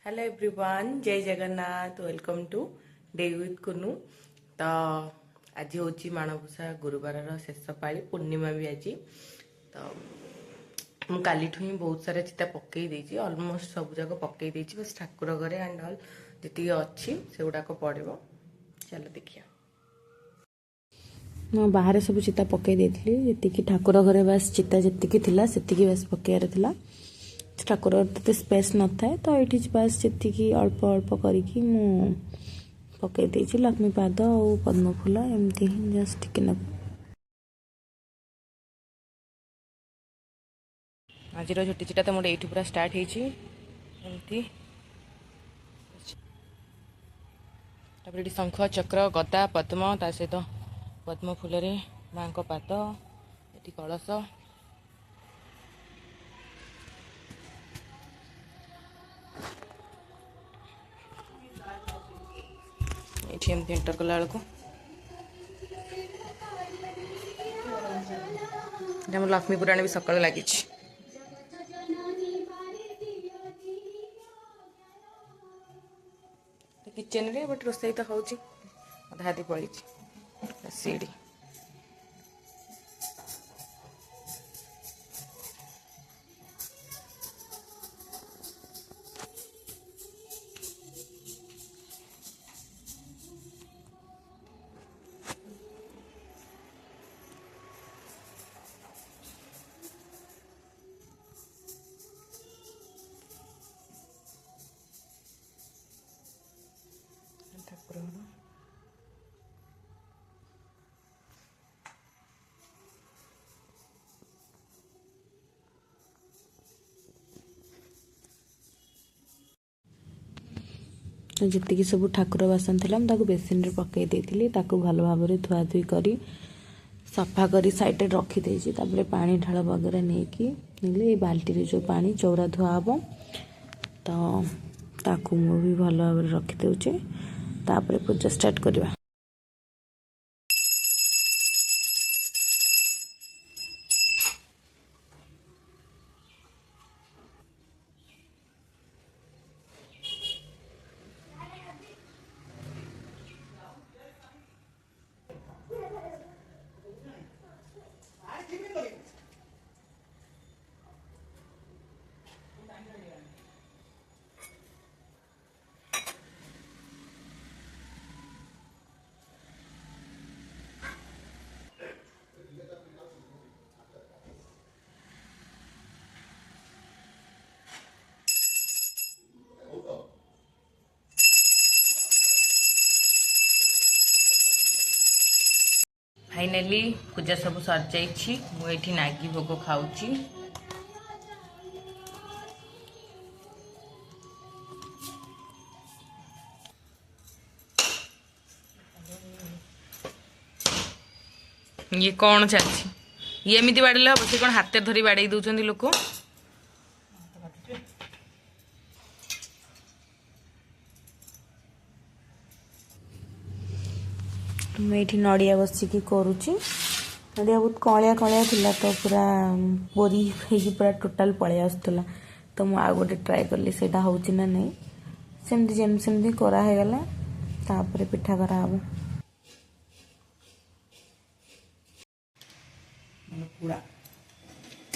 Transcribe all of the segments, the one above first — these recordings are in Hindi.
हेलो एवरीवन, जय Jagannath. Welcome to day with Kunu. तो आज हूँ माणबूषा गुरुवार शेष पाली पूर्णिमा भी आज। तो मुझे काली ही बहुत सारा चिता पकई देती, अलमोस्ट सब जाक पकई देती, बस ठाकुर घरे एंड ऑल जी अच्छी से गुड़ाक पड़ो। चलो देखिए। बाहर सब चिता पकई देती, जी ठाकुर घरे बास चिता जी थिला सेतिकी बास पकेयार थिला। ठाकुर तो स्पेस न थाए, तो ये बास जी अल्प अल्प करी मु पकई देछि लक्ष्मी पाद और पद्म फूल एमती ही जस्ट टिके न। आज झुटी चिटा तो मोटे ये पूरा स्टार्ट होती। शंख चक्र गदा पद्म ता सहित पद्म फूल माँ को पाद ये कलश ये एंटर कला बेलू लक्ष्मी पुराण भी सकाल लगी। किचन रे बट रोसई तो होची अधा हाथी पड़ी सीढ़ी। जी सब ठाकुर बासन था बेसिन रे पकई देती, भल भाव धुआ धुई कर सफा कर साइड रखी देछि। तापरे पानी ढाल वगैरह नहीं बाल्टी जो पानी चौरा धुआ हम तो ताकू भी भल भाव रखिदे। पूजा स्टार्ट करवा। फाइनाली पूजा सब सर जाइए। मुझे नागी भोग खाऊची। ये कौन चलती ये एमती बाड़े हम से कौन हाथ धरी बाड़े दौरान लोक। मुझे नड़िया बसिकी करुच्ची। नड़िया बहुत कलिया कलिया थिला, तो पूरा बोरी पूरा टोटाल पलि आसला। तो मुझे आउ गोटे ट्राए कली से होची ना नहीं, सेमती सेमती करागला। तापर पिठा कराब।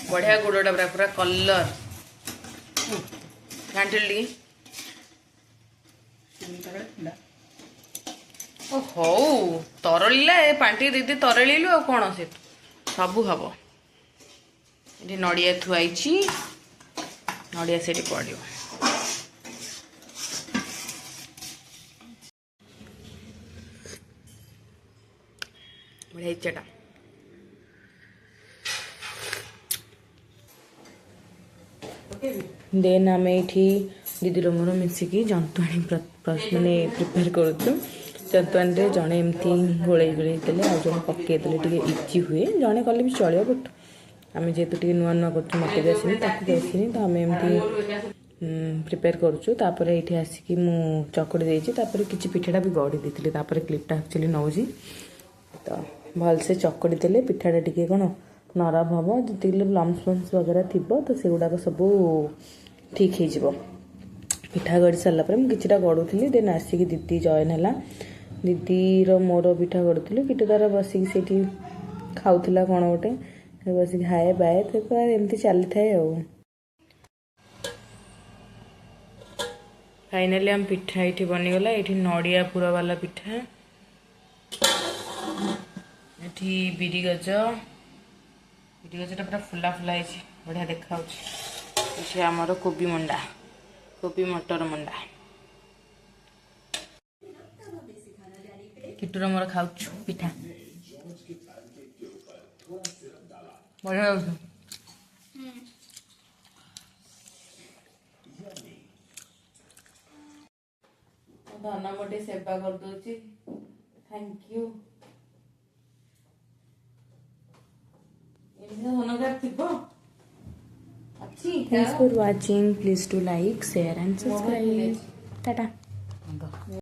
बढ़िया गुड़टा पूरा पूरा कलर घाटी हो तरला पांटी दीदी तरलु आ कौन से सब हम ये नड़िया थुआई नड़िया से पड़ो। बढ़िया इच्छाटा देन आम ये दीदी मोर मिसिकी जंतुआणी मैंने प्रिपेयर करुचु। जंतुआणी जड़े एमती गोले गोले देले आ जड़े पकईदे टे इजी हुए, जड़े कले भी चलो। बट आम जेहतु टे नुआ नुआ कर मत भी आसनी आसनी तो आम एमती प्रिपेयर करुचु। ये आसिकी मु चकड़ी देती किसी पिठाटा भी गढ़ी देती। क्लिपटा एक्चुअली नौजी तो भलसे चकड़ी देले पिठाटा टे कौन नरम हम जी लम्स फम्स वगैरह थी तो से गुड़ाक सब ठीक हो। ପିଠା ଗଢ଼ି ସାରିଲା ପରେ ମୁଁ କିଛିଟା ଗଢ଼ୁଥିଲି ଦେନ୍ ଆସିକି ଦିଦି ଜଏନ୍ ହେଲା। ଦିଦିର ମୋର ପିଠା ଗଢ଼ୁଥିଲୁ। କିଟୁ ତାର ବସିକି ସେଇଠି ଖାଉଥିଲା କ'ଣ ଗୋଟେ ବସିକି ହାଏ ବାଏ ତ ଏମିତି ଚାଲିଥାଏ ଆଉ। ଫାଇନାଲି ଆମ ପିଠା ଏଇଠି ବନିଗଲା। ଏଇଠି ନଡ଼ିଆ ପୁର ବାଲା ପିଠା, ଏଠି ବିରି ଗଜଟା ପୁରା ଫୁଲା ଫୁଲା ହେଇଛି, ବଢ଼ିଆ ଦେଖାଯାଉଛି। ଏଠି ଆମର କୋବି ମଣ୍ଡା, କୋବି ମଟର ମଣ୍ଡା। କିଟୁର ମୋର ଖାଉଛୁ ପିଠା, ବଢ଼ିଆ ଲାଗୁଛି। ଧନ ଗୋଟେ ସେବା କରିଦଉଛି, thank you. Thanks for watching. Please do like, share and subscribe. Tata.